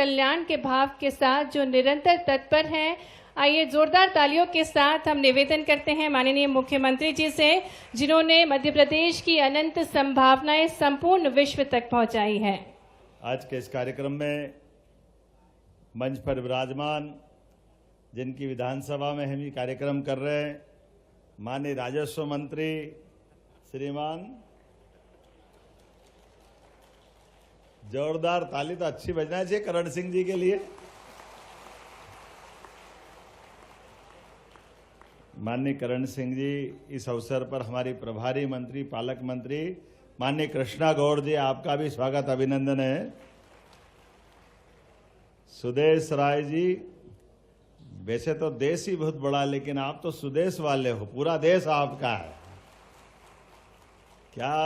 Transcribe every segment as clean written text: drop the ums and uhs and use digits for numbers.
कल्याण के भाव के साथ जो निरंतर तत्पर हैं, आइए जोरदार तालियों के साथ हम निवेदन करते हैं माननीय मुख्यमंत्री जी से, जिन्होंने मध्य प्रदेश की अनंत संभावनाएं संपूर्ण विश्व तक पहुंचाई है। आज के इस कार्यक्रम में मंच पर विराजमान, जिनकी विधानसभा में हम ये कार्यक्रम कर रहे हैं, माननीय राजस्व मंत्री श्रीमान, जोरदार ताली तो अच्छी बजना चाहिए करण सिंह जी के लिए। माननीय करण सिंह जी, इस अवसर पर हमारी प्रभारी मंत्री, पालक मंत्री माननीय कृष्णा गौड़ जी, आपका भी स्वागत अभिनंदन है। सुदेश राय जी, वैसे तो देश ही बहुत बड़ा, लेकिन आप तो सुदेश वाले हो, पूरा देश आपका है। क्या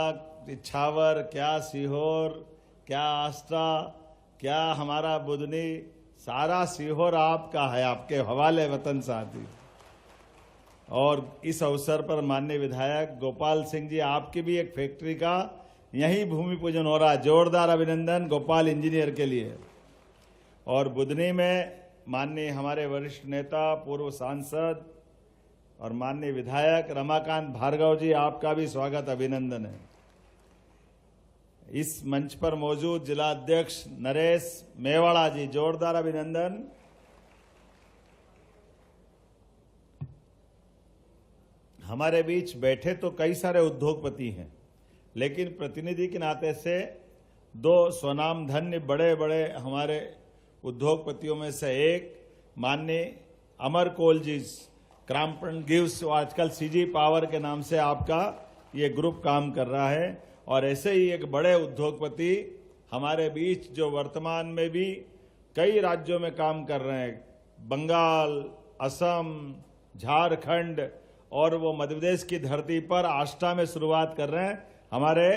इच्छावर, क्या सीहोर, क्या आस्था, क्या हमारा बुधनी, सारा सीहोर आपका है, आपके हवाले वतन साथी। और इस अवसर पर माननीय विधायक गोपाल सिंह जी, आपकी भी एक फैक्ट्री का यहीं भूमि पूजन हो रहा है, जोरदार अभिनंदन गोपाल इंजीनियर के लिए। और बुधनी में माननीय हमारे वरिष्ठ नेता, पूर्व सांसद और माननीय विधायक रमाकांत भार्गव जी, आपका भी स्वागत अभिनंदन है। इस मंच पर मौजूद जिला अध्यक्ष नरेश मेवाड़ा जी, जोरदार अभिनंदन। हमारे बीच बैठे तो कई सारे उद्योगपति हैं, लेकिन प्रतिनिधि के नाते से दो स्वनाम धन्य बड़े बड़े हमारे उद्योगपतियों में से एक माननीय अमर कोल जी, क्रॉम्पटन गिव्स, आजकल सीजी पावर के नाम से आपका ये ग्रुप काम कर रहा है। और ऐसे ही एक बड़े उद्योगपति हमारे बीच जो वर्तमान में भी कई राज्यों में काम कर रहे हैं, बंगाल, असम, झारखंड और वो मध्य प्रदेश की धरती पर आष्टा में शुरुआत कर रहे हैं, हमारे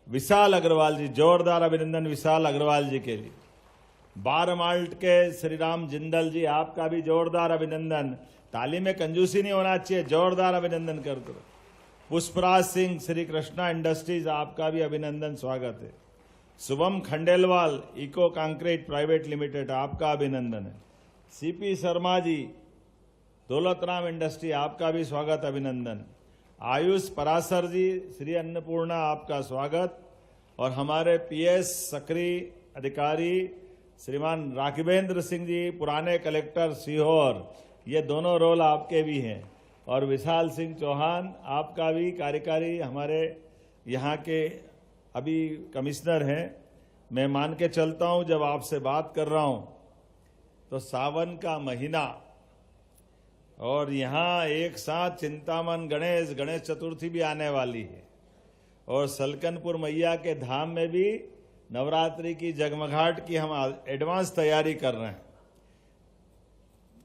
विशाल अग्रवाल जी, जोरदार अभिनंदन विशाल अग्रवाल जी के लिए। बारमाल्ट के श्री राम जिंदल जी, आपका भी जोरदार अभिनंदन। ताली में कंजूसी नहीं होना चाहिए, जोरदार अभिनंदन कर दो। पुष्पराज सिंह, श्री कृष्णा इंडस्ट्रीज, आपका भी अभिनंदन, स्वागत है। Shubham Khandelwal, Eco Concrete private limited, आपका अभिनंदन है। सीपी शर्मा जी, दौलतराम इंडस्ट्री, आपका भी स्वागत अभिनंदन। आयुष परासर जी, श्री अन्नपूर्णा, आपका स्वागत। और हमारे पीएस सक्रिय अधिकारी श्रीमान राघवेंद्र सिंह जी, पुराने कलेक्टर सीहोर, ये दोनों रोल आपके भी हैं। और विशाल सिंह चौहान, आपका भी कार्यकारी हमारे यहाँ के अभी कमिश्नर हैं। मैं मान के चलता हूँ, जब आपसे बात कर रहा हूँ तो सावन का महीना, और यहाँ एक साथ चिंतामन गणेश चतुर्थी भी आने वाली है, और सलकनपुर मैया के धाम में भी नवरात्रि की जगमगाहट की हम एडवांस तैयारी कर रहे हैं।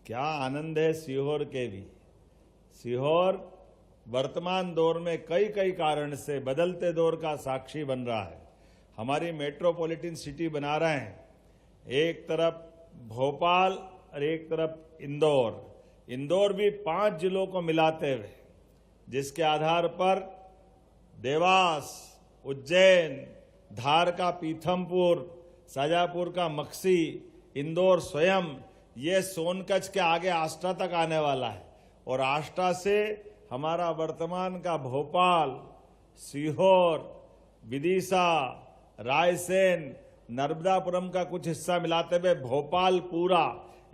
क्या आनंद है सीहोर के भी। सीहोर वर्तमान दौर में कई कारण से बदलते दौर का साक्षी बन रहा है। हमारी मेट्रोपॉलिटन सिटी बना रहे हैं, एक तरफ भोपाल और एक तरफ इंदौर। इंदौर भी 5 जिलों को मिलाते हुए, जिसके आधार पर देवास, उज्जैन, धार का पीथमपुर, शाजापुर का मक्सी, इंदौर स्वयं, ये सोनकच्छ के आगे आष्टा तक आने वाला है। और आष्टा से हमारा वर्तमान का भोपाल, सीहोर, विदिशा, रायसेन, नर्मदापुरम का कुछ हिस्सा मिलाते हुए भोपाल पूरा,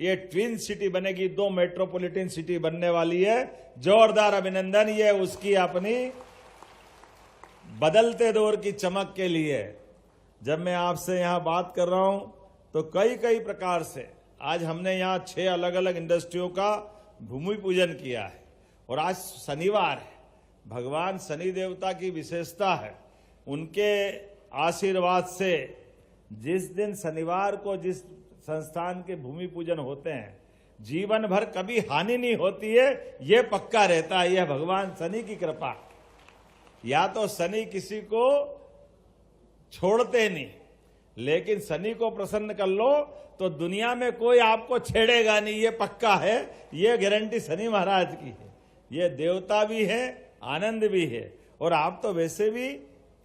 ये ट्विन सिटी बनेगी, 2 मेट्रोपॉलिटन सिटी बनने वाली है। जोरदार अभिनंदन, ये उसकी अपनी बदलते दौर की चमक के लिए। जब मैं आपसे यहां बात कर रहा हूं तो कई प्रकार से आज हमने यहां 6 अलग अलग इंडस्ट्रियों का भूमि पूजन किया है। और आज शनिवार है, भगवान शनि देवता की विशेषता है, उनके आशीर्वाद से जिस दिन शनिवार को जिस संस्थान के भूमि पूजन होते हैं, जीवन भर कभी हानि नहीं होती है, ये पक्का रहता है। यह भगवान शनि की कृपा। या तो शनि किसी को छोड़ते नहीं, लेकिन शनि को प्रसन्न कर लो तो दुनिया में कोई आपको छेड़ेगा नहीं, ये पक्का है। ये गारंटी शनि महाराज की है। ये देवता भी है, आनंद भी है। और आप तो वैसे भी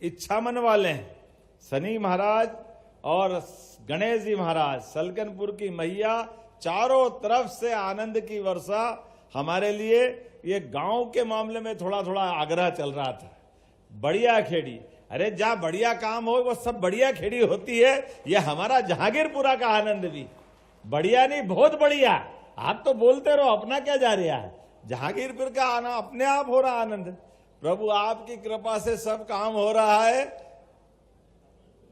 इच्छा मन वाले हैं। शनि महाराज और गणेश जी महाराज, सलकनपुर की मैया, चारों तरफ से आनंद की वर्षा। हमारे लिए ये गांव के मामले में थोड़ा थोड़ा आग्रह चल रहा था, बढ़िया खेड़ी, अरे जहां बढ़िया काम हो वो सब बढ़िया खेड़ी होती है। ये हमारा जहांगीरपुरा का आनंद भी बढ़िया नहीं, बहुत बढ़िया। आप तो बोलते रहो, अपना क्या जा रहा है। जहांगीरपुर का आना अपने आप हो रहा आनंद। प्रभु आपकी कृपा से सब काम हो रहा है।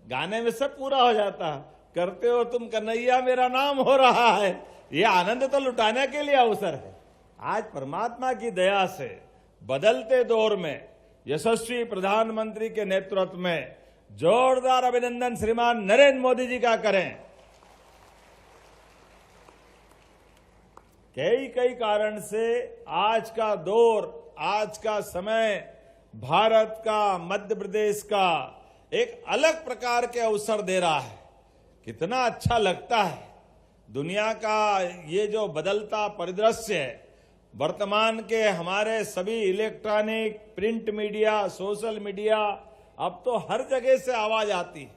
गाने में सब पूरा हो जाता है, करते हो तुम कन्हैया मेरा नाम हो रहा है। ये आनंद तो लुटाने के लिए अवसर है। आज परमात्मा की दया से बदलते दौर में यशस्वी प्रधानमंत्री के नेतृत्व में जोरदार अभिनंदन श्रीमान नरेंद्र मोदी जी का करें। कई कारण से आज का दौर, आज का समय भारत का, मध्य प्रदेश का एक अलग प्रकार के अवसर दे रहा है। कितना अच्छा लगता है। दुनिया का ये जो बदलता परिदृश्य है, वर्तमान के हमारे सभी electronic, print media, social media, अब तो हर जगह से आवाज आती है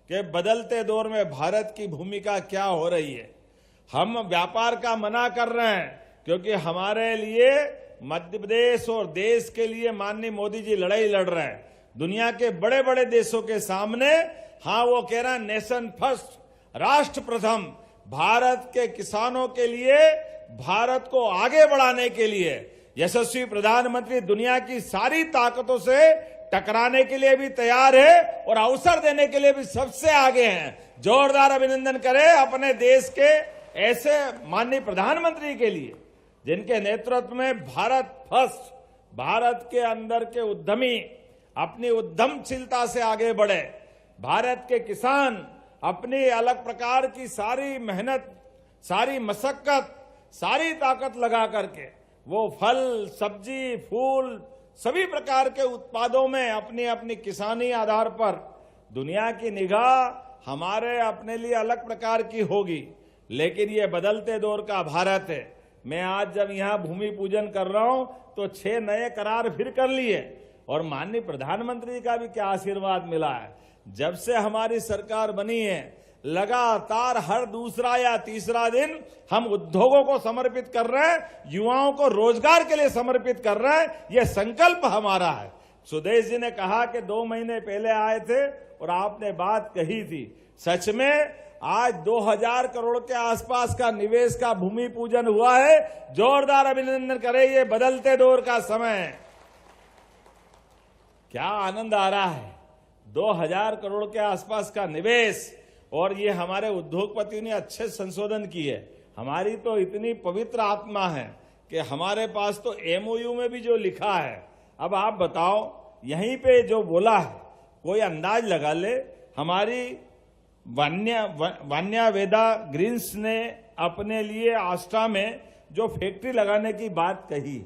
कि बदलते दौर में भारत की भूमिका क्या हो रही है। हम व्यापार का मना कर रहे हैं क्योंकि हमारे लिए मध्य प्रदेश और देश के लिए माननीय मोदी जी लड़ाई लड़ रहे हैं। दुनिया के बड़े बड़े देशों के सामने, हाँ वो कह रहा है नेशन फर्स्ट, राष्ट्र प्रथम। भारत के किसानों के लिए, भारत को आगे बढ़ाने के लिए यशस्वी प्रधानमंत्री दुनिया की सारी ताकतों से टकराने के लिए भी तैयार है और अवसर देने के लिए भी सबसे आगे हैं। जोरदार अभिनंदन करें अपने देश के ऐसे माननीय प्रधानमंत्री के लिए जिनके नेतृत्व में भारत फर्स्ट, भारत के अंदर के उद्यमी अपनी उद्यमशीलता से आगे बढ़े। भारत के किसान अपनी अलग प्रकार की सारी मेहनत, सारी मशक्कत, सारी ताकत लगा करके वो फल, सब्जी, फूल, सभी प्रकार के उत्पादों में अपनी अपनी किसानी आधार पर दुनिया की निगाह हमारे अपने लिए अलग प्रकार की होगी। लेकिन ये बदलते दौर का भारत है। मैं आज जब यहां भूमि पूजन कर रहा हूं तो 6 नए करार फिर कर लिए और माननीय प्रधानमंत्री का भी क्या आशीर्वाद मिला है। जब से हमारी सरकार बनी है, लगातार हर दूसरा या तीसरा दिन हम उद्योगों को समर्पित कर रहे हैं, युवाओं को रोजगार के लिए समर्पित कर रहे हैं। यह संकल्प हमारा है। सुदेश जी ने कहा कि 2 महीने पहले आए थे और आपने बात कही थी। सच में आज 2000 करोड़ के आसपास का निवेश का भूमि पूजन हुआ है। जोरदार अभिनंदन करें। ये बदलते दौर का समय है। क्या आनंद आ रहा है। 2000 करोड़ के आसपास का निवेश, और ये हमारे उद्योगपतियों ने अच्छे संशोधन किए। हमारी तो इतनी पवित्र आत्मा है कि हमारे पास तो एमओयू में भी जो लिखा है, अब आप बताओ यहीं पे जो बोला है कोई अंदाज लगा ले। हमारी वान्या वेदा ग्रीन्स ने अपने लिए आस्था में जो फैक्ट्री लगाने की बात कही,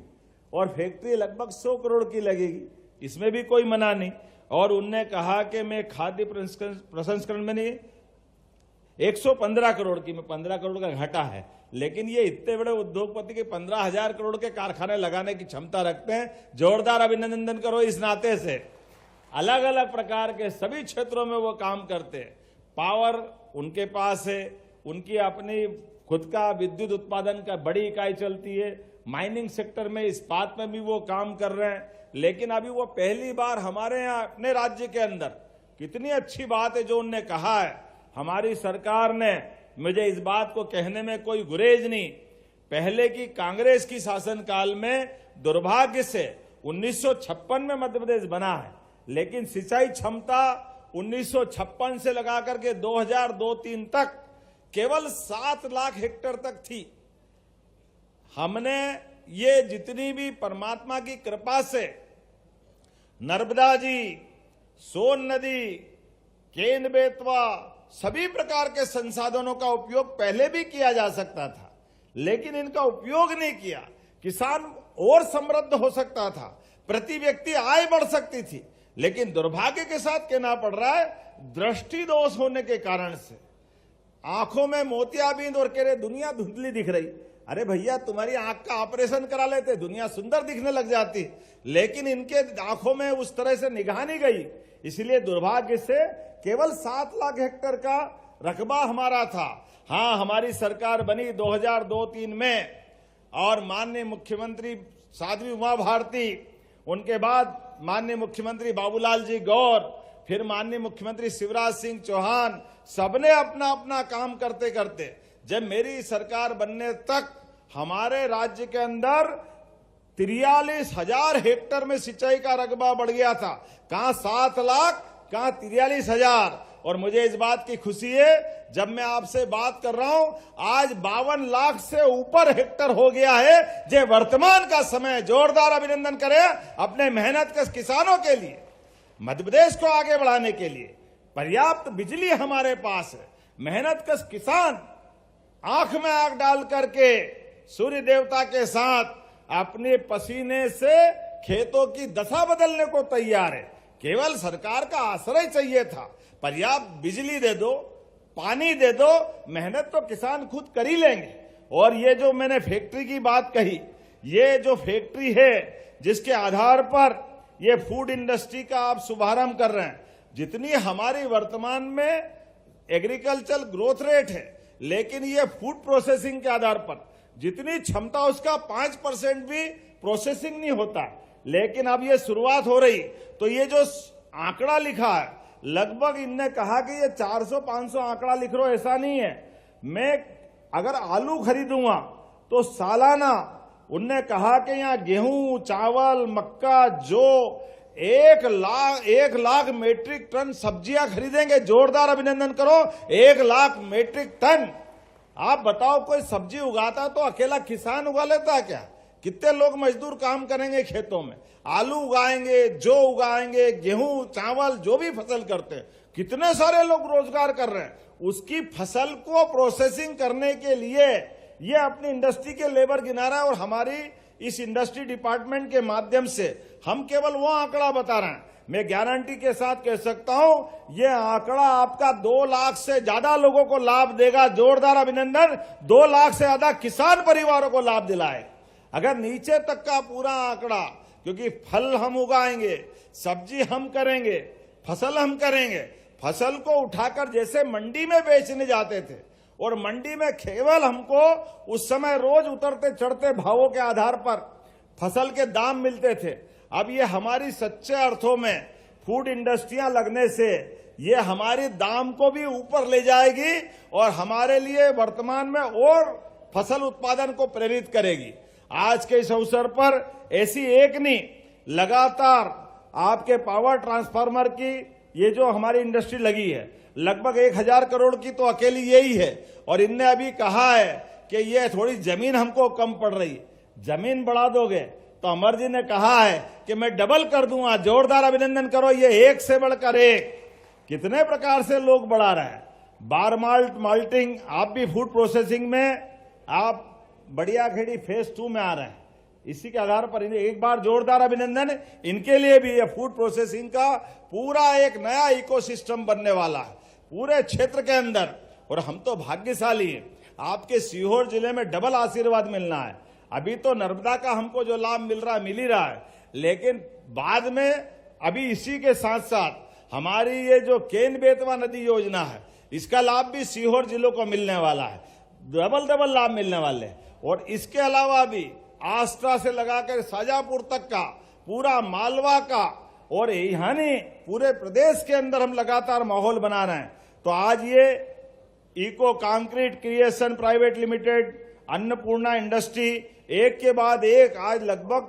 और फैक्ट्री लगभग 100 करोड़ की लगेगी, इसमें भी कोई मना नहीं। और उनने कहा कि मैं खाद्य प्रसंस्करण में नहीं, 115 करोड़ की, में 15 करोड़ का घाटा है। लेकिन ये इतने बड़े उद्योगपति के 15,000 करोड़ के कारखाने लगाने की क्षमता रखते हैं। जोरदार अभिनंदन करो इस नाते से। अलग अलग प्रकार के सभी क्षेत्रों में वो काम करते हैं। पावर उनके पास है, उनकी अपनी खुद का विद्युत उत्पादन का बड़ी इकाई चलती है। माइनिंग सेक्टर में, इस्पात में भी वो काम कर रहे हैं। लेकिन अभी वो पहली बार हमारे यहाँ अपने राज्य के अंदर, कितनी अच्छी बात है जो उनने कहा है। हमारी सरकार ने, मुझे इस बात को कहने में कोई गुरेज नहीं, पहले की कांग्रेस की शासनकाल में दुर्भाग्य से 1956 में मध्य प्रदेश बना है, लेकिन सिंचाई क्षमता 1956 से लगा करके 2002-03 तक केवल 7 लाख हेक्टेयर तक थी। हमने ये जितनी भी परमात्मा की कृपा से नर्मदा जी, सोन नदी, केन बेतवा, सभी प्रकार के संसाधनों का उपयोग पहले भी किया जा सकता था, लेकिन इनका उपयोग नहीं किया। किसान और समृद्ध हो सकता था, प्रति व्यक्ति आय बढ़ सकती थी, लेकिन दुर्भाग्य के साथ कहना पड़ रहा है, दृष्टि दोष होने के कारण से आंखों में मोतियाबिंद और कह रहे दुनिया धुंधली दिख रही। अरे भैया तुम्हारी आंख का ऑपरेशन करा लेते, दुनिया सुंदर दिखने लग जाती, लेकिन इनके आंखों में उस तरह से निगाह नहीं गई। इसलिए दुर्भाग्य से केवल 7 लाख हेक्टेयर का रकबा हमारा था। हाँ, हमारी सरकार बनी 2002-03 में और माननीय मुख्यमंत्री साध्वी उमा भारती, उनके बाद माननीय मुख्यमंत्री बाबूलाल जी गौर, फिर माननीय मुख्यमंत्री शिवराज सिंह चौहान, सबने अपना अपना काम करते करते जब मेरी सरकार बनने तक हमारे राज्य के अंदर 43,000 हेक्टेयर में सिंचाई का रकबा बढ़ गया था। कहां 7 लाख, कहां 43,000। और मुझे इस बात की खुशी है, जब मैं आपसे बात कर रहा हूं, आज 52 लाख से ऊपर हेक्टेयर हो गया है। जो वर्तमान का समय, जोरदार अभिनंदन करें अपने मेहनत के किसानों के लिए, मध्य प्रदेश को आगे बढ़ाने के लिए। पर्याप्त बिजली हमारे पास है। मेहनत का किसान आंख में आंख डाल करके सूर्य देवता के साथ अपने पसीने से खेतों की दशा बदलने को तैयार है। केवल सरकार का आश्रय चाहिए था। पर्याप्त बिजली दे दो, पानी दे दो, मेहनत तो किसान खुद कर ही लेंगे। और ये जो मैंने फैक्ट्री की बात कही, ये जो फैक्ट्री है जिसके आधार पर ये फूड इंडस्ट्री का आप शुभारंभ कर रहे हैं, जितनी हमारी वर्तमान में एग्रीकल्चर ग्रोथ रेट है, लेकिन ये फूड प्रोसेसिंग के आधार पर जितनी क्षमता, उसका 5% भी प्रोसेसिंग नहीं होता। लेकिन अब ये शुरुआत हो रही, तो ये जो आंकड़ा लिखा है, लगभग इनने कहा कि ये 400-500 आंकड़ा लिख रहे हो, ऐसा नहीं है। मैं अगर आलू खरीदूंगा तो सालाना उनने कहा कि यहाँ गेहूं, चावल, मक्का, जो 1 लाख मेट्रिक टन सब्जियां खरीदेंगे। जोरदार अभिनंदन करो, 1 लाख मेट्रिक टन। आप बताओ, कोई सब्जी उगाता तो अकेला किसान उगा लेता क्या? कितने लोग मजदूर काम करेंगे खेतों में? आलू उगाएंगे, जो उगाएंगे, गेहूं, चावल, जो भी फसल करते हैं, कितने सारे लोग रोजगार कर रहे हैं। उसकी फसल को प्रोसेसिंग करने के लिए ये अपनी इंडस्ट्री के लेबर गिना रहा है। और हमारी इस इंडस्ट्री डिपार्टमेंट के माध्यम से हम केवल वो आंकड़ा बता रहे हैं। मैं गारंटी के साथ कह सकता हूं, ये आंकड़ा आपका 2 लाख से ज्यादा लोगों को लाभ देगा। जोरदार अभिनंदन। 2 लाख से ज्यादा किसान परिवारों को लाभ दिलाए। अगर नीचे तक का पूरा आंकड़ा, क्योंकि फल हम उगाएंगे, सब्जी हम करेंगे, फसल हम करेंगे, फसल को उठाकर जैसे मंडी में बेचने जाते थे, और मंडी में केवल हमको उस समय रोज उतरते चढ़ते भावों के आधार पर फसल के दाम मिलते थे। अब ये हमारी सच्चे अर्थों में फूड इंडस्ट्रियां लगने से ये हमारी दाम को भी ऊपर ले जाएगी और हमारे लिए वर्तमान में और फसल उत्पादन को प्रेरित करेगी। आज के इस अवसर पर ऐसी एक नहीं, लगातार आपके पावर ट्रांसफार्मर की ये जो हमारी इंडस्ट्री लगी है, लगभग 1,000 करोड़ की तो अकेली यही है। और इनने अभी कहा है कि ये थोड़ी जमीन हमको कम पड़ रही है, जमीन बढ़ा दोगे तो अमर जी ने कहा है कि मैं डबल कर दूंगा। जोरदार अभिनंदन करो। ये एक से बढ़कर एक कितने प्रकार से लोग बढ़ा रहे हैं। बार माल्ट, माल्टिंग, आप भी फूड प्रोसेसिंग में आप बढ़िया खेड़ी फेज 2 में आ रहे हैं। इसी के आधार पर एक बार जोरदार अभिनंदन। इनके लिए भी ये फूड प्रोसेसिंग का पूरा एक नया इकोसिस्टम बनने वाला है पूरे क्षेत्र के अंदर। और हम तो भाग्यशाली हैं, आपके सीहोर जिले में डबल आशीर्वाद मिलना है। अभी तो नर्मदा का हमको जो लाभ मिल रहा है, मिल ही रहा है, लेकिन बाद में अभी इसी के साथ साथ हमारी ये जो केन बेतवा नदी योजना है, इसका लाभ भी सीहोर जिलों को मिलने वाला है। डबल लाभ मिलने वाले। और इसके अलावा भी आस्था से लगाकर शाजापुर तक का, पूरा मालवा का, और यानी पूरे प्रदेश के अंदर हम लगातार माहौल बना रहे हैं। तो आज ये Eco Concrete creation private limited, Annapurna industry, एक के बाद एक आज लगभग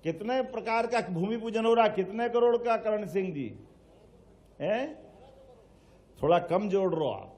कितने प्रकार का भूमि पूजन हो रहा, कितने करोड़ का करण सिंह जी है? थोड़ा कम जोड़ रहे हो आप।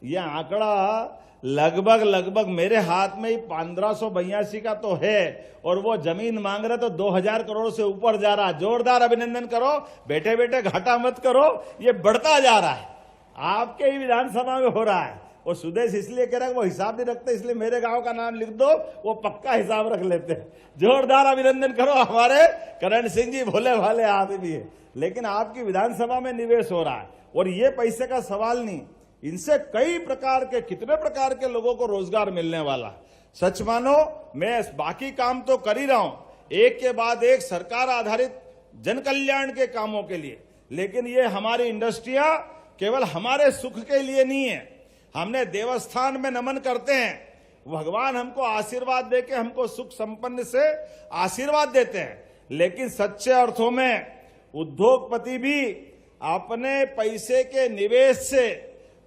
यह आंकड़ा लगभग मेरे हाथ में ही 1582 का तो है, और वो जमीन मांग रहे तो 2000 करोड़ से ऊपर जा रहा। जोरदार अभिनंदन करो। बैठे बैठे घाटा मत करो, ये बढ़ता जा रहा है। आपके ही विधानसभा में हो रहा है। और सुदेश इसलिए कह रहा है वो हिसाब नहीं रखते, इसलिए मेरे गांव का नाम लिख दो, वो पक्का हिसाब रख लेते हैं। जोरदार अभिनंदन करो। हमारे करण सिंह जी भोले भाले आदमी है, लेकिन आपकी विधानसभा में निवेश हो रहा है। और ये पैसे का सवाल नहीं, इनसे कई प्रकार के, कितने प्रकार के लोगों को रोजगार मिलने वाला है। सच मानो, मैं बाकी काम तो कर ही रहा हूं, एक के बाद एक सरकार आधारित जन कल्याण के कामों के लिए, लेकिन ये हमारी इंडस्ट्रियां केवल हमारे सुख के लिए नहीं है। हमने देवस्थान में नमन करते हैं, भगवान हमको आशीर्वाद देके हमको सुख संपन्न से आशीर्वाद देते हैं, लेकिन सच्चे अर्थों में उद्योगपति भी अपने पैसे के निवेश से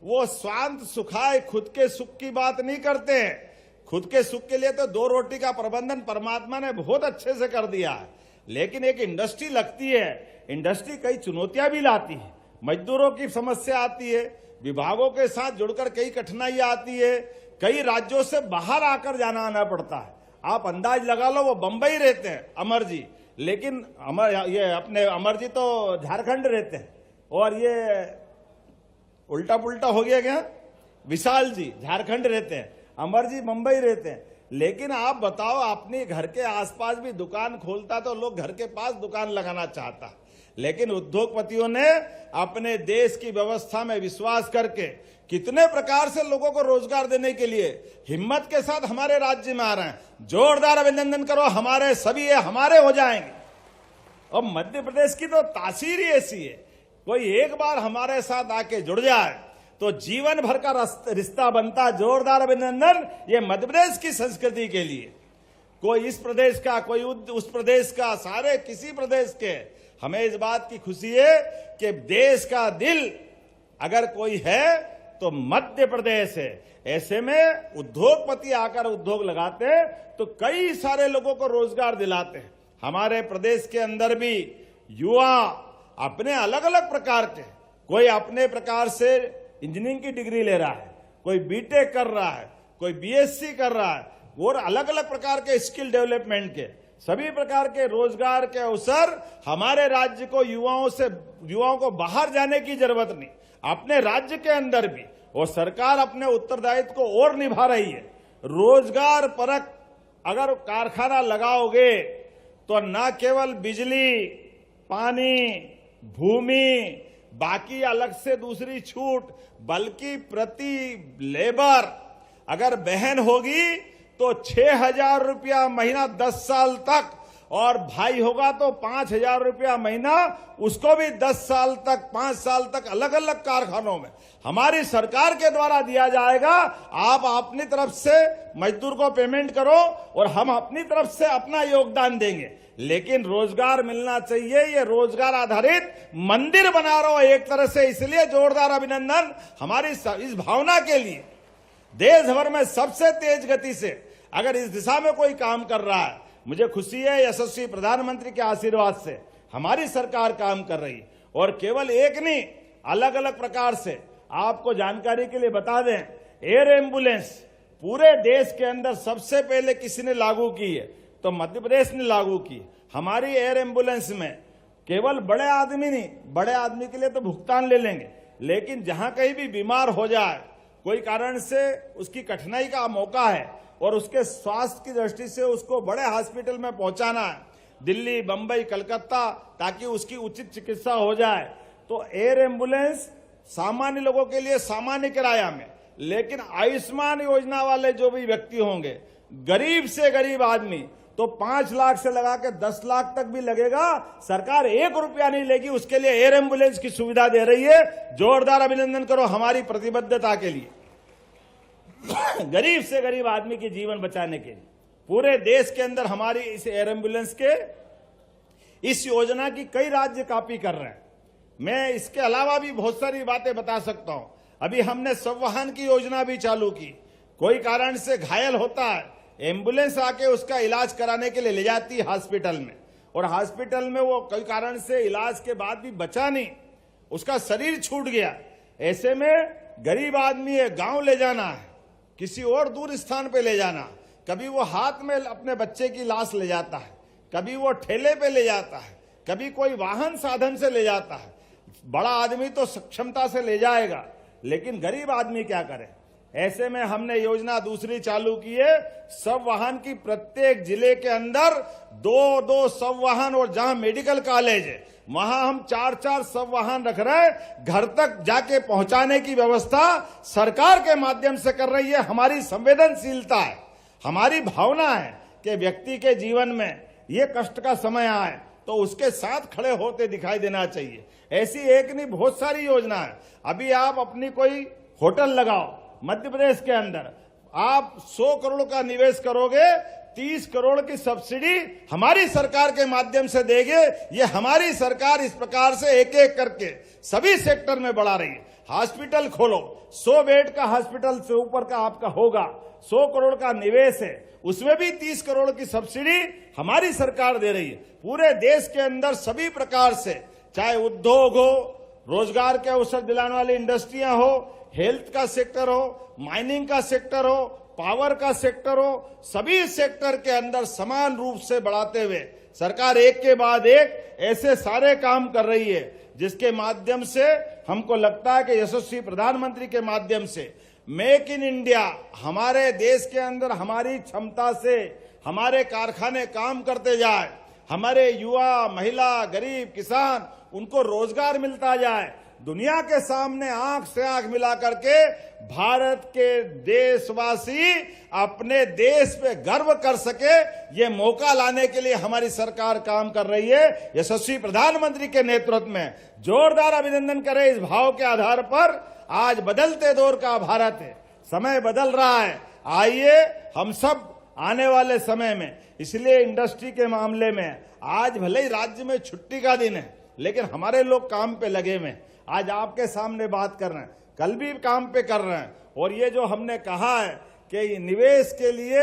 वो स्वांत सुखाए, खुद के सुख की बात नहीं करते हैं। खुद के सुख के लिए तो 2 रोटी का प्रबंधन परमात्मा ने बहुत अच्छे से कर दिया है, लेकिन एक इंडस्ट्री लगती है, इंडस्ट्री कई चुनौतियां भी लाती है। मजदूरों की समस्या आती है, विभागों के साथ जुड़कर कई कठिनाइयां आती है, कई राज्यों से बाहर आकर जाना आना पड़ता है। आप अंदाज लगा लो, वो बंबई रहते हैं अमर जी, लेकिन अपने अमर जी तो झारखंड रहते हैं, और ये उल्टा पुल्टा हो गया क्या, विशाल जी झारखंड रहते हैं, अमर जी मुंबई रहते हैं। लेकिन आप बताओ, अपने घर के आसपास भी दुकान खोलता तो लोग घर के पास दुकान लगाना चाहता, लेकिन उद्योगपतियों ने अपने देश की व्यवस्था में विश्वास करके कितने प्रकार से लोगों को रोजगार देने के लिए हिम्मत के साथ हमारे राज्य में आ रहे हैं। जोरदार अभिनंदन करो, हमारे सभी हमारे हो जाएंगे। और मध्य प्रदेश की तो तासीर ही ऐसी है, कोई एक बार हमारे साथ आके जुड़ जाए तो जीवन भर का रिश्ता बनता। जोरदार अभिनंदन ये मध्य प्रदेश की संस्कृति के लिए। कोई इस प्रदेश का, कोई उस प्रदेश का, सारे किसी प्रदेश के, हमें इस बात की खुशी है कि देश का दिल अगर कोई है तो मध्य प्रदेश है। ऐसे में उद्योगपति आकर उद्योग लगाते हैं तो कई सारे लोगों को रोजगार दिलाते हैं। हमारे प्रदेश के अंदर भी युवा अपने अलग अलग प्रकार के, कोई अपने प्रकार से इंजीनियरिंग की डिग्री ले रहा है, कोई बीटेक कर रहा है, कोई बीएससी कर रहा है, और अलग अलग प्रकार के स्किल डेवलपमेंट के सभी प्रकार के रोजगार के अवसर हमारे राज्य को, युवाओं को बाहर जाने की जरूरत नहीं, अपने राज्य के अंदर भी। और सरकार अपने उत्तरदायित्व को और निभा रही है। रोजगार परक अगर कारखाना लगाओगे तो न केवल बिजली, पानी, भूमि, बाकी अलग से दूसरी छूट, बल्कि प्रति लेबर अगर बहन होगी तो 6,000 रुपया महीना 10 साल तक, और भाई होगा तो 5,000 रुपया महीना, उसको भी 10 साल तक, 5 साल तक अलग अलग कारखानों में हमारी सरकार के द्वारा दिया जाएगा। आप अपनी तरफ से मजदूर को पेमेंट करो और हम अपनी तरफ से अपना योगदान देंगे, लेकिन रोजगार मिलना चाहिए। ये रोजगार आधारित मंदिर बना रहा हो एक तरह से, इसलिए जोरदार अभिनंदन हमारी इस भावना के लिए। देश भर में सबसे तेज गति से अगर इस दिशा में कोई काम कर रहा है, मुझे खुशी है यशस्वी प्रधानमंत्री के आशीर्वाद से हमारी सरकार काम कर रही है। और केवल एक नहीं, अलग अलग प्रकार से आपको जानकारी के लिए बता दें, एयर एम्बुलेंस पूरे देश के अंदर सबसे पहले किसी ने लागू की है तो मध्य प्रदेश ने लागू की। हमारी एयर एम्बुलेंस में केवल बड़े आदमी नहीं, बड़े आदमी के लिए तो भुगतान ले लेंगे, लेकिन जहां कहीं भी बीमार हो जाए, कोई कारण से उसकी कठिनाई का मौका है और उसके स्वास्थ्य की दृष्टि से उसको बड़े हॉस्पिटल में पहुंचाना है, दिल्ली, बंबई, कलकत्ता, ताकि उसकी उचित चिकित्सा हो जाए, तो एयर एम्बुलेंस सामान्य लोगों के लिए सामान्य किराया में, लेकिन आयुष्मान योजना वाले जो भी व्यक्ति होंगे, गरीब से गरीब आदमी, तो 5 लाख से लगा के 10 लाख तक भी लगेगा, सरकार 1 रुपया नहीं लेगी, उसके लिए एयर एम्बुलेंस की सुविधा दे रही है। जोरदार अभिनंदन करो हमारी प्रतिबद्धता के लिए। गरीब से गरीब आदमी के जीवन बचाने के लिए पूरे देश के अंदर हमारी इस एयर एम्बुलेंस के इस योजना की कई राज्य कॉपी कर रहे हैं। मैं इसके अलावा भी बहुत सारी बातें बता सकता हूं। अभी हमने संवाहन की योजना भी चालू की। कोई कारण से घायल होता है, एम्बुलेंस आके उसका इलाज कराने के लिए ले जाती है हॉस्पिटल में, और हॉस्पिटल में वो कोई कारण से इलाज के बाद भी बचा नहीं, उसका शरीर छूट गया। ऐसे में गरीब आदमी है, गांव ले जाना है, किसी और दूर स्थान पे ले जाना, कभी वो हाथ में अपने बच्चे की लाश ले जाता है, कभी वो ठेले पे ले जाता है, कभी कोई वाहन साधन से ले जाता है। बड़ा आदमी तो सक्षमता से ले जाएगा, लेकिन गरीब आदमी क्या करे। ऐसे में हमने योजना दूसरी चालू की है, सब वाहन की प्रत्येक जिले के अंदर 2-2 सब वाहन, और जहां मेडिकल कॉलेज है वहां हम 4-4 सब वाहन रख रहे हैं, घर तक जाके पहुंचाने की व्यवस्था सरकार के माध्यम से कर रही है। हमारी संवेदनशीलता है, हमारी भावना है कि व्यक्ति के जीवन में ये कष्ट का समय आए तो उसके साथ खड़े होते दिखाई देना चाहिए। ऐसी एक नहीं, बहुत सारी योजना है। अभी आप अपनी कोई होटल लगाओ मध्य प्रदेश के अंदर, आप 100 करोड़ का निवेश करोगे, 30 करोड़ की सब्सिडी हमारी सरकार के माध्यम से देंगे। ये हमारी सरकार इस प्रकार से एक एक करके सभी सेक्टर में बढ़ा रही है। हॉस्पिटल खोलो, 100 बेड का हॉस्पिटल से ऊपर का आपका होगा, 100 करोड़ का निवेश है, उसमें भी 30 करोड़ की सब्सिडी हमारी सरकार दे रही है। पूरे देश के अंदर सभी प्रकार से, चाहे उद्योग हो, रोजगार के अवसर दिलाने वाली इंडस्ट्रियां हो, हेल्थ का सेक्टर हो, माइनिंग का सेक्टर हो, पावर का सेक्टर हो, सभी सेक्टर के अंदर समान रूप से बढ़ाते हुए सरकार एक के बाद एक ऐसे सारे काम कर रही है जिसके माध्यम से हमको लगता है कि यशस्वी प्रधानमंत्री के माध्यम से मेक इन इंडिया, हमारे देश के अंदर हमारी क्षमता से हमारे कारखाने काम करते जाए, हमारे युवा, महिला, गरीब, किसान, उनको रोजगार मिलता जाए, दुनिया के सामने आंख से आंख मिला करके भारत के देशवासी अपने देश पे गर्व कर सके, ये मौका लाने के लिए हमारी सरकार काम कर रही है। यशस्वी प्रधानमंत्री के नेतृत्व में जोरदार अभिनंदन करें। इस भाव के आधार पर आज बदलते दौर का भारत है, समय बदल रहा है। आइए हम सब आने वाले समय में, इसलिए इंडस्ट्री के मामले में आज भले ही राज्य में छुट्टी का दिन है, लेकिन हमारे लोग काम पे लगे हुए हैं। आज आपके सामने बात कर रहे हैं, कल भी काम पे कर रहे हैं। और ये जो हमने कहा है कि निवेश के लिए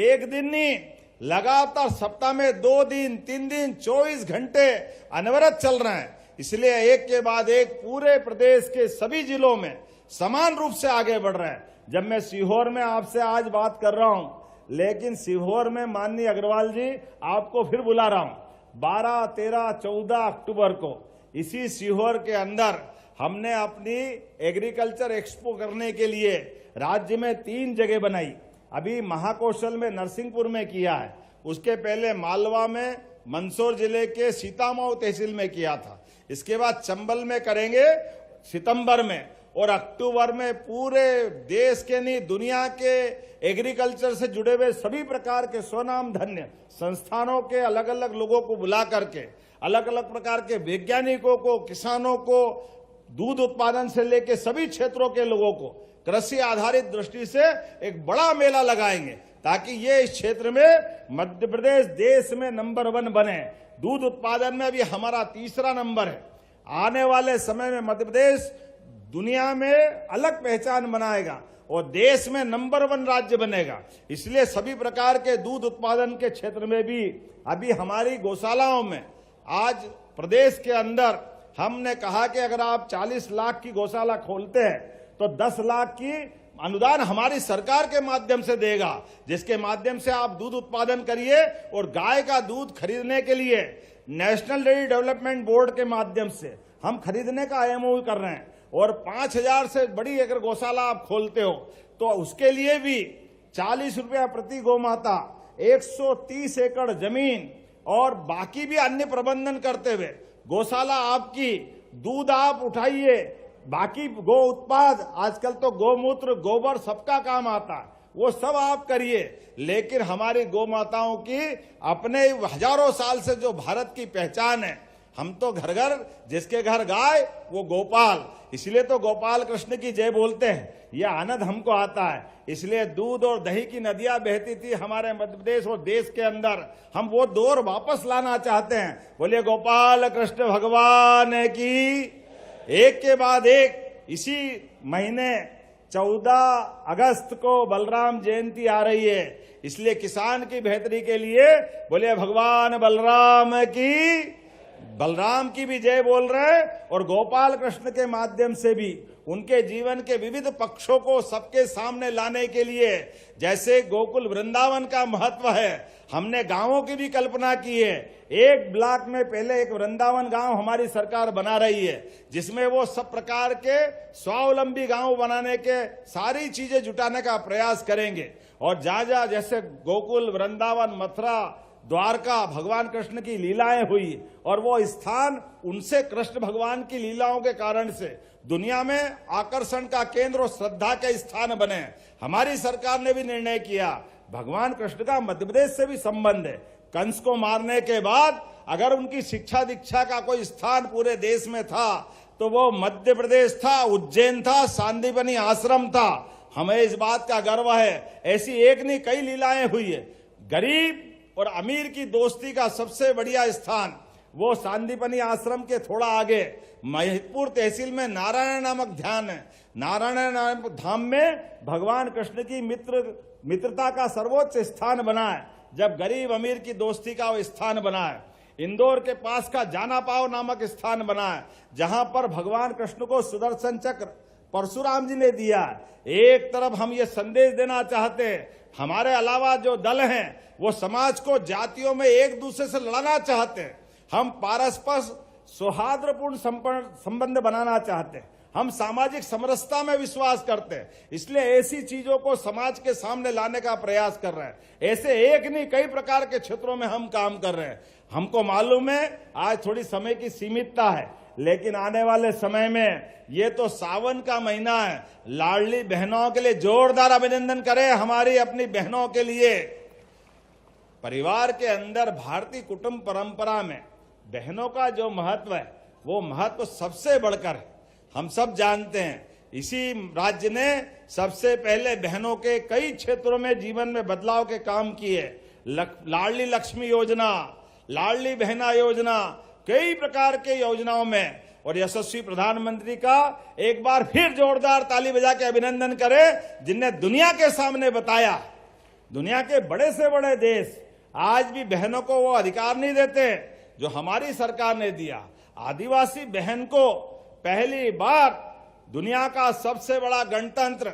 एक दिन नहीं, लगातार सप्ताह में 2 दिन, 3 दिन, 24 घंटे अनवरत चल रहे हैं। इसलिए एक के बाद एक पूरे प्रदेश के सभी जिलों में समान रूप से आगे बढ़ रहे हैं। जब मैं सीहोर में आपसे आज बात कर रहा हूं, लेकिन सीहोर में माननीय अग्रवाल जी आपको फिर बुला रहा हूं 12, 13, 14 अक्टूबर को इसी सीहोर के अंदर हमने अपनी एग्रीकल्चर एक्सपो करने के लिए राज्य में 3 जगह बनाई। अभी महाकौशल में नरसिंहपुर में किया है, उसके पहले मालवा में, मंदसौर जिले के सीतामऊ तहसील में किया था, इसके बाद चंबल में करेंगे सितंबर में, और अक्टूबर में पूरे देश के नहीं दुनिया के एग्रीकल्चर से जुड़े हुए सभी प्रकार के स्वनाम धन्य संस्थानों के अलग अलग लोगों को बुला करके, अलग अलग प्रकार के वैज्ञानिकों को, किसानों को, दूध उत्पादन से लेकर सभी क्षेत्रों के लोगों को कृषि आधारित दृष्टि से एक बड़ा मेला लगाएंगे, ताकि ये इस क्षेत्र में मध्य प्रदेश देश में नंबर 1 बने। दूध उत्पादन में अभी हमारा 3रा नंबर है। आने वाले समय में मध्य प्रदेश दुनिया में अलग पहचान बनाएगा और देश में नंबर 1 राज्य बनेगा। इसलिए सभी प्रकार के दूध उत्पादन के क्षेत्र में भी अभी हमारी गौशालाओं में आज प्रदेश के अंदर हमने कहा कि अगर आप 40 लाख की गौशाला खोलते हैं तो 10 लाख की अनुदान हमारी सरकार के माध्यम से देगा, जिसके माध्यम से आप दूध उत्पादन करिए। और गाय का दूध खरीदने के लिए नेशनल डेयरी डेवलपमेंट बोर्ड के माध्यम से हम खरीदने का IMOU कर रहे हैं। और 5000 से बड़ी अगर गौशाला आप खोलते हो तो उसके लिए भी 40 रुपया प्रति गौमाता, 130 एकड़ जमीन और बाकी भी अन्य प्रबंधन करते हुए गौशाला आपकी, दूध आप उठाइए, बाकी गो उत्पाद, आजकल तो गौमूत्र, गोबर सबका काम आता है, वो सब आप करिए। लेकिन हमारी गौ माताओं की अपने हजारों साल से जो भारत की पहचान है, हम तो घर घर, जिसके घर गाय वो गोपाल, इसलिए तो गोपाल कृष्ण की जय बोलते हैं। यह आनंद हमको आता है। इसलिए दूध और दही की नदियां बहती थी हमारे मध्य प्रदेश और देश के अंदर, हम वो दौर वापस लाना चाहते हैं। बोलिए गोपाल कृष्ण भगवान की। एक के बाद एक इसी महीने 14 अगस्त को बलराम जयंती आ रही है, इसलिए किसान की बेहतरी के लिए बोलिए भगवान बलराम की, बलराम की भी जय बोल रहे हैं। और गोपाल कृष्ण के माध्यम से भी उनके जीवन के विविध पक्षों को सबके सामने लाने के लिए, जैसे गोकुल वृंदावन का महत्व है, हमने गांवों की भी कल्पना की है। एक ब्लॉक में पहले एक वृंदावन गांव हमारी सरकार बना रही है, जिसमें वो सब प्रकार के स्वावलंबी गांव बनाने के सारी चीजें जुटाने का प्रयास करेंगे। और जहां जहां जैसे गोकुल, वृंदावन, मथुरा, द्वारका भगवान कृष्ण की लीलाएं हुई और वो स्थान उनसे कृष्ण भगवान की लीलाओं के कारण से दुनिया में आकर्षण का केंद्र और श्रद्धा के स्थान बने। हमारी सरकार ने भी निर्णय किया, भगवान कृष्ण का मध्य प्रदेश से भी संबंध है। कंस को मारने के बाद अगर उनकी शिक्षा दीक्षा का कोई स्थान पूरे देश में था तो वो मध्य प्रदेश था, उज्जैन था, सांदीपनी आश्रम था। हमें इस बात का गर्व है। ऐसी एक नहीं कई लीलाएं हुई है। गरीब और अमीर की दोस्ती का सबसे बढ़िया स्थान वो सांदीपनी आश्रम के थोड़ा आगे महिदपुर तहसील में नारायण नामक ध्यान है। नारायण नामक धाम में भगवान कृष्ण की मित्रता का सर्वोच्च स्थान बना है, जब गरीब अमीर की दोस्ती का वो स्थान बना है। इंदौर के पास का जानापाव नामक स्थान बना है, जहां पर भगवान कृष्ण को सुदर्शन चक्र परशुराम जी ने दिया। एक तरफ हम ये संदेश देना चाहते हैं, हमारे अलावा जो दल हैं वो समाज को जातियों में एक दूसरे से लड़ाना चाहते हैं। हम पारस्पर सौहार्दपूर्ण संबंध बनाना चाहते हैं। हम सामाजिक समरसता में विश्वास करते हैं, इसलिए ऐसी चीजों को समाज के सामने लाने का प्रयास कर रहे हैं। ऐसे एक नहीं कई प्रकार के क्षेत्रों में हम काम कर रहे हैं। हमको मालूम है आज थोड़ी समय की सीमितता है, लेकिन आने वाले समय में ये तो सावन का महीना है, लाडली बहनों के लिए जोरदार अभिनंदन करें। हमारी अपनी बहनों के लिए परिवार के अंदर भारतीय कुटुंब परंपरा में बहनों का जो महत्व है वो महत्व सबसे बढ़कर है। हम सब जानते हैं, इसी राज्य ने सबसे पहले बहनों के कई क्षेत्रों में जीवन में बदलाव के काम किए। लाडली लक्ष्मी योजना, लाडली बहना योजना, कई प्रकार के योजनाओं में, और यशस्वी प्रधानमंत्री का एक बार फिर जोरदार ताली बजा के अभिनंदन करें, जिनने दुनिया के सामने बताया। दुनिया के बड़े से बड़े देश आज भी बहनों को वो अधिकार नहीं देते जो हमारी सरकार ने दिया। आदिवासी बहन को पहली बार दुनिया का सबसे बड़ा गणतंत्र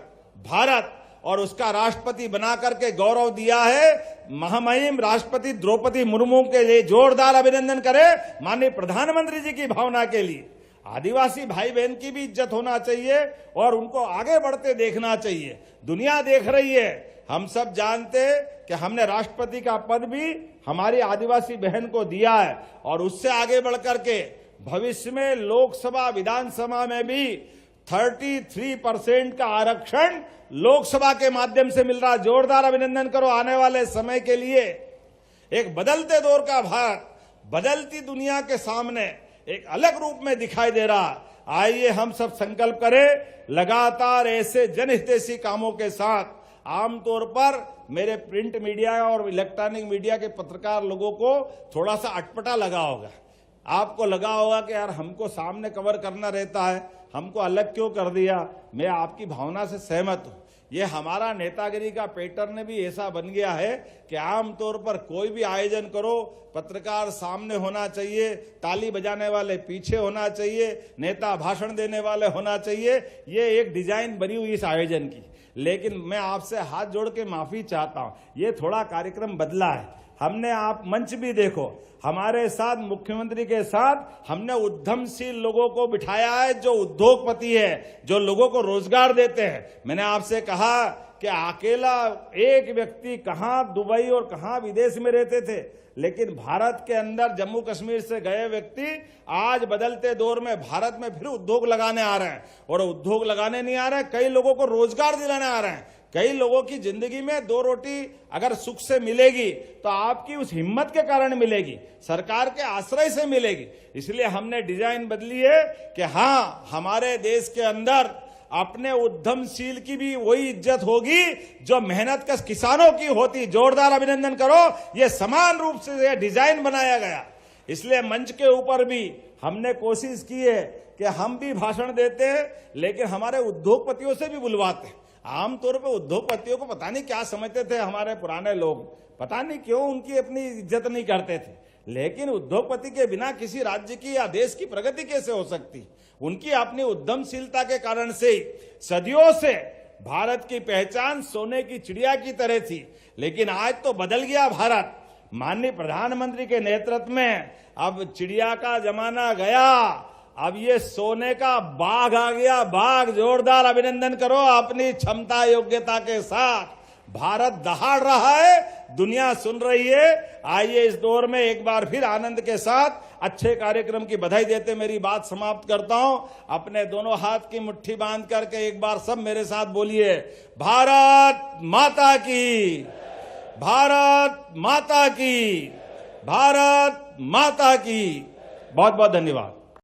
भारत और उसका राष्ट्रपति बना करके गौरव दिया है। महामहिम राष्ट्रपति द्रौपदी मुर्मू के लिए जोरदार अभिनंदन करें, माननीय प्रधानमंत्री जी की भावना के लिए। आदिवासी भाई बहन की भी इज्जत होना चाहिए और उनको आगे बढ़ते देखना चाहिए। दुनिया देख रही है। हम सब जानते हैं कि हमने राष्ट्रपति का पद भी हमारी आदिवासी बहन को दिया है, और उससे आगे बढ़कर के भविष्य में लोकसभा विधानसभा में भी 33% का आरक्षण लोकसभा के माध्यम से मिल रहा। जोरदार अभिनंदन करो। आने वाले समय के लिए एक बदलते दौर का भारत बदलती दुनिया के सामने एक अलग रूप में दिखाई दे रहा। आइए हम सब संकल्प करें, लगातार ऐसे जनहितैषी कामों के साथ। आमतौर पर मेरे प्रिंट मीडिया और इलेक्ट्रॉनिक मीडिया के पत्रकार लोगों को थोड़ा सा अटपटा लगा होगा। आपको लगा होगा कि यार हमको सामने कवर करना रहता है, हमको अलग क्यों कर दिया। मैं आपकी भावना से सहमत हूं। ये हमारा नेतागिरी का पैटर्न भी ऐसा बन गया है कि आमतौर पर कोई भी आयोजन करो, पत्रकार सामने होना चाहिए, ताली बजाने वाले पीछे होना चाहिए, नेता भाषण देने वाले होना चाहिए। ये एक डिजाइन बनी हुई इस आयोजन की। लेकिन मैं आपसे हाथ जोड़ के माफी चाहता हूं, ये थोड़ा कार्यक्रम बदला है। हमने आप मंच भी देखो, हमारे साथ मुख्यमंत्री के साथ हमने उद्यमशील लोगों को बिठाया है, जो उद्योगपति है, जो लोगों को रोजगार देते हैं। मैंने आपसे कहा कि अकेला एक व्यक्ति कहां दुबई और कहां विदेश में रहते थे, लेकिन भारत के अंदर जम्मू कश्मीर से गए व्यक्ति आज बदलते दौर में भारत में फिर उद्योग लगाने आ रहे हैं। और उद्योग लगाने नहीं आ रहे हैं, कई लोगों को रोजगार दिलाने आ रहे हैं। कई लोगों की जिंदगी में 2 रोटी अगर सुख से मिलेगी तो आपकी उस हिम्मत के कारण मिलेगी, सरकार के आश्रय से मिलेगी। इसलिए हमने डिजाइन बदली है कि हाँ, हमारे देश के अंदर अपने उद्यमशील की भी वही इज्जत होगी जो मेहनत कश किसानों की होती। जोरदार अभिनंदन करो। ये समान रूप से ये डिजाइन बनाया गया। इसलिए मंच के ऊपर भी हमने कोशिश की है कि हम भी भाषण देते हैं, लेकिन हमारे उद्योगपतियों से भी बुलवाते हैं। आमतौर पर उद्योगपतियों को पता नहीं क्या समझते थे हमारे पुराने लोग, पता नहीं क्यों उनकी अपनी इज्जत नहीं करते थे। लेकिन उद्योगपति के बिना किसी राज्य की या देश की प्रगति कैसे हो सकती। उनकी अपनी उद्यमशीलता के कारण से सदियों से भारत की पहचान सोने की चिड़िया की तरह थी। लेकिन आज तो बदल गया भारत। माननीय प्रधानमंत्री के नेतृत्व में अब चिड़िया का जमाना गया, अब ये सोने का बाघ आ गया। बाघ। जोरदार अभिनंदन करो। अपनी क्षमता योग्यता के साथ भारत दहाड़ रहा है, दुनिया सुन रही है। आइए इस दौर में एक बार फिर आनंद के साथ अच्छे कार्यक्रम की बधाई देते मेरी बात समाप्त करता हूं। अपने दोनों हाथ की मुट्ठी बांध करके एक बार सब मेरे साथ बोलिए, भारत माता की, भारत माता की, भारत माता की। बहुत बहुत धन्यवाद।